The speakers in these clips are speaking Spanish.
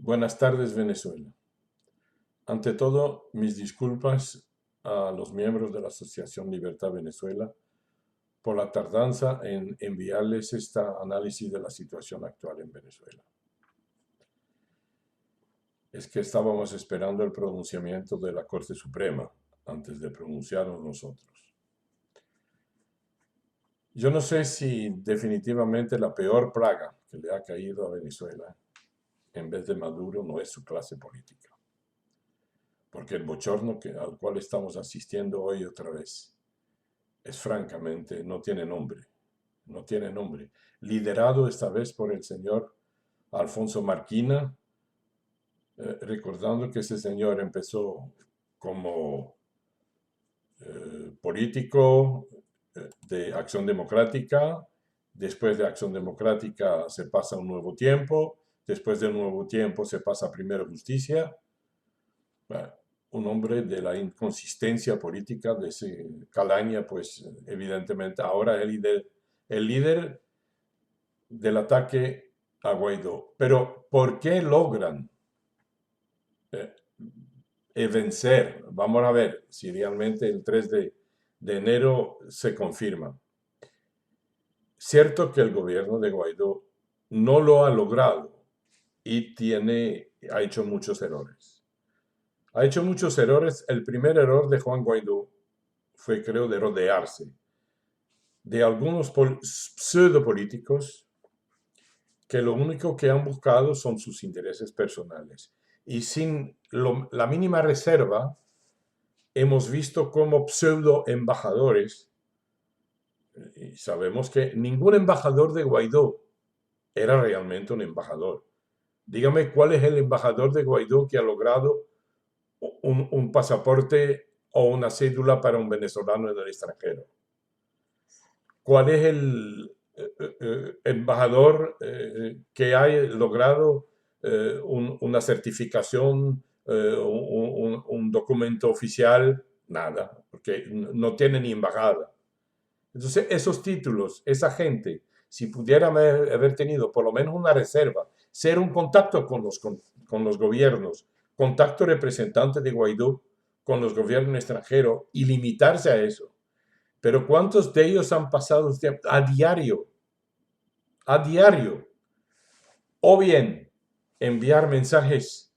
Buenas tardes, Venezuela. Ante todo, mis disculpas a los miembros de la Asociación Libertad Venezuela por la tardanza en enviarles este análisis de la situación actual en Venezuela. Es que estábamos esperando el pronunciamiento de la Corte Suprema antes de pronunciarnos nosotros. Yo no sé si definitivamente la peor plaga que le ha caído a Venezuela en vez de Maduro no es su clase política. Porque el bochorno al cual estamos asistiendo hoy otra vez es francamente, no tiene nombre, no tiene nombre. Liderado esta vez por el señor Alfonso Marquina, recordando que ese señor empezó como político de Acción Democrática, después de Acción Democrática se pasa a un nuevo tiempo, después de un nuevo tiempo se pasa a Primero Justicia. Bueno, un hombre de la inconsistencia política de ese calaña, pues evidentemente ahora el líder del ataque a Guaidó. Pero ¿por qué logran eh, vencer? Vamos a ver si realmente el 3 de enero se confirma. Cierto que el gobierno de Guaidó no lo ha logrado y ha hecho muchos errores. Ha hecho muchos errores. El primer error de Juan Guaidó fue, creo, de rodearse de algunos pseudopolíticos que lo único que han buscado son sus intereses personales. Y sin la mínima reserva, hemos visto como pseudo embajadores, y sabemos que ningún embajador de Guaidó era realmente un embajador. Dígame cuál es el embajador de Guaidó que ha logrado un pasaporte o una cédula para un venezolano en el extranjero. ¿Cuál es el embajador que ha logrado una certificación, un documento oficial? Nada, porque no tiene ni embajada. Entonces, esos títulos, esa gente, si pudieran haber tenido por lo menos una reserva, ser un contacto con los gobiernos, contacto representante de Guaidó con los gobiernos extranjeros y limitarse a eso. Pero ¿cuántos de ellos han pasado a diario? A diario. O bien enviar mensajes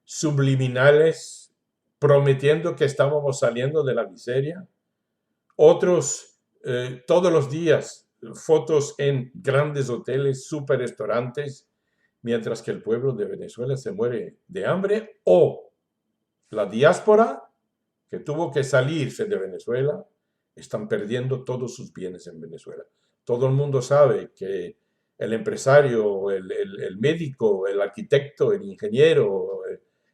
subliminales prometiendo que estábamos saliendo de la miseria. Otros, todos los días, fotos en grandes hoteles, super restaurantes, mientras que el pueblo de Venezuela se muere de hambre. O la diáspora, que tuvo que salirse de Venezuela, están perdiendo todos sus bienes en Venezuela. Todo el mundo sabe que el empresario, el médico, el arquitecto, el ingeniero,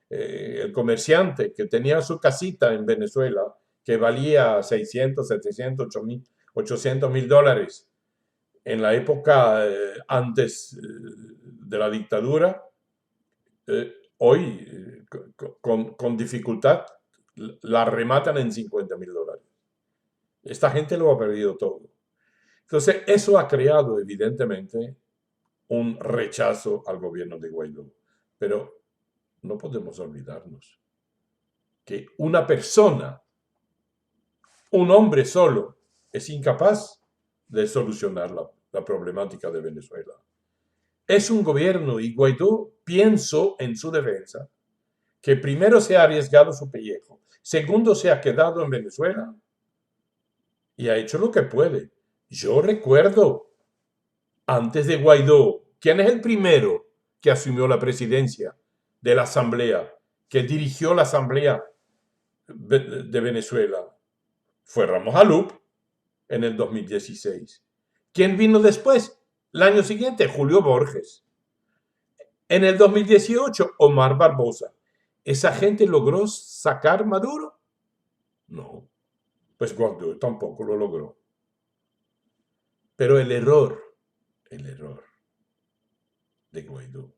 el comerciante que tenía su casita en Venezuela, que valía 600, 700, 800 mil dólares en la época antes de la dictadura, hoy con dificultad la rematan en 50 mil dólares. Esta gente lo ha perdido todo. Entonces, eso ha creado evidentemente un rechazo al gobierno de Guaidó. Pero no podemos olvidarnos que una persona, un hombre solo, es incapaz de solucionar la problemática de Venezuela. Es un gobierno, y Guaidó, pienso en su defensa, que primero se ha arriesgado su pellejo, segundo se ha quedado en Venezuela y ha hecho lo que puede. Yo recuerdo, antes de Guaidó, ¿quién es el primero que asumió la presidencia de la Asamblea, que dirigió la Asamblea de Venezuela? Fue Ramos Alup en el 2016. ¿Quién vino después? El año siguiente, Julio Borges. En el 2018, Omar Barbosa. ¿Esa gente logró sacar Maduro? No. Pues Guaidó tampoco lo logró. Pero el error de Guaidó.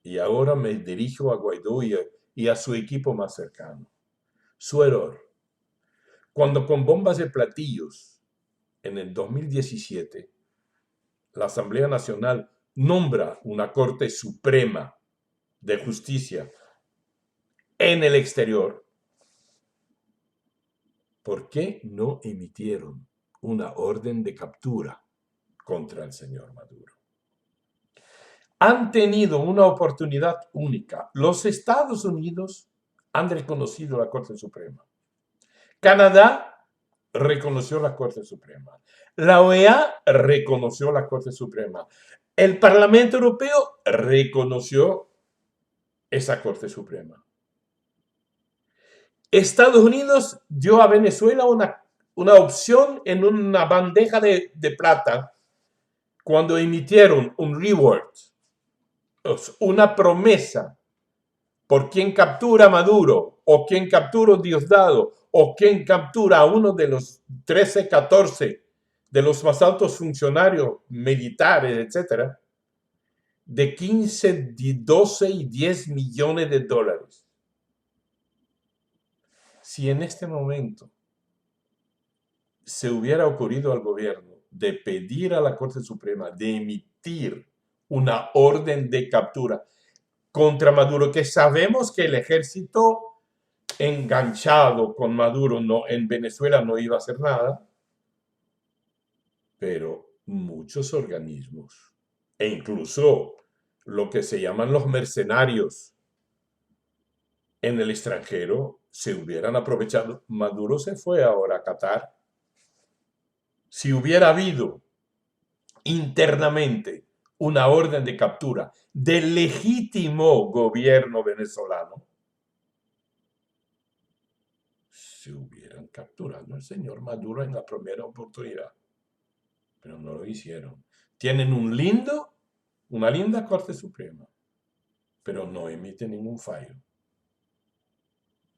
Y ahora me dirijo a Guaidó y a su equipo más cercano. Su error. Cuando con bombas de platillos, en el 2017, la Asamblea Nacional nombra una Corte Suprema de Justicia en el exterior, ¿por qué no emitieron una orden de captura contra el señor Maduro? Han tenido una oportunidad única. Los Estados Unidos han reconocido la Corte Suprema. Canadá reconoció la Corte Suprema. La OEA reconoció la Corte Suprema. El Parlamento Europeo reconoció esa Corte Suprema. Estados Unidos dio a Venezuela una opción en una bandeja de plata cuando emitieron un reward, una promesa por quien captura a Maduro o quien captura a Diosdado o quien captura a uno de los 13, 14 de los más altos funcionarios militares, etcétera, de 15, 12 y 10 millones de dólares. Si en este momento se hubiera ocurrido al gobierno de pedir a la Corte Suprema de emitir una orden de captura contra Maduro, que sabemos que el ejército enganchado con Maduro en Venezuela no iba a hacer nada, pero muchos organismos, e incluso lo que se llaman los mercenarios en el extranjero, se hubieran aprovechado. Maduro se fue ahora a Qatar. Si hubiera habido internamente una orden de captura del legítimo gobierno venezolano, se hubieran capturado al señor Maduro en la primera oportunidad, pero no lo hicieron. Tienen una linda Corte Suprema, pero no emite ningún fallo.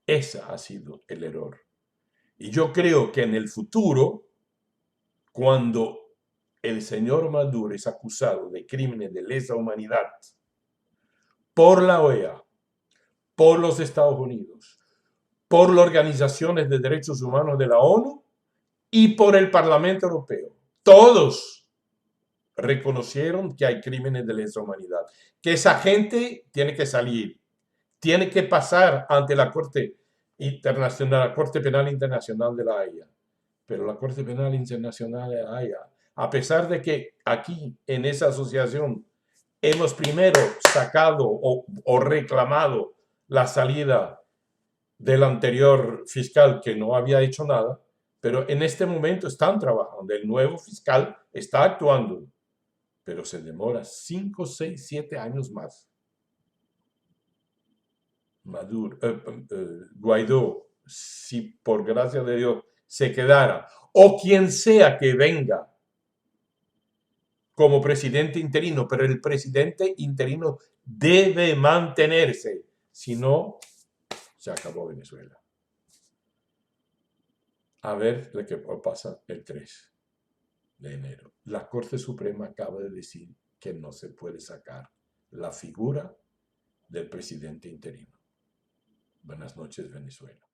Ese ha sido el error. Y yo creo que en el futuro, cuando el señor Maduro es acusado de crímenes de lesa humanidad por la OEA, por los Estados Unidos, por las organizaciones de derechos humanos de la ONU y por el Parlamento Europeo, todos reconocieron que hay crímenes de lesa humanidad, que esa gente tiene que salir, tiene que pasar ante la Corte Internacional, la Corte Penal Internacional de la Haya. Pero la Corte Penal Internacional de la Haya, a pesar de que aquí en esa asociación hemos primero sacado o reclamado la salida del anterior fiscal que no había hecho nada, pero en este momento están trabajando. El nuevo fiscal está actuando, pero se demora 5, 6, 7 años más. Guaidó, si por gracia de Dios se quedara, o quien sea que venga como presidente interino, pero el presidente interino debe mantenerse, si no, se acabó Venezuela. A ver lo que pasa el 3 de enero. La Corte Suprema acaba de decir que no se puede sacar la figura del presidente interino. Buenas noches, Venezuela.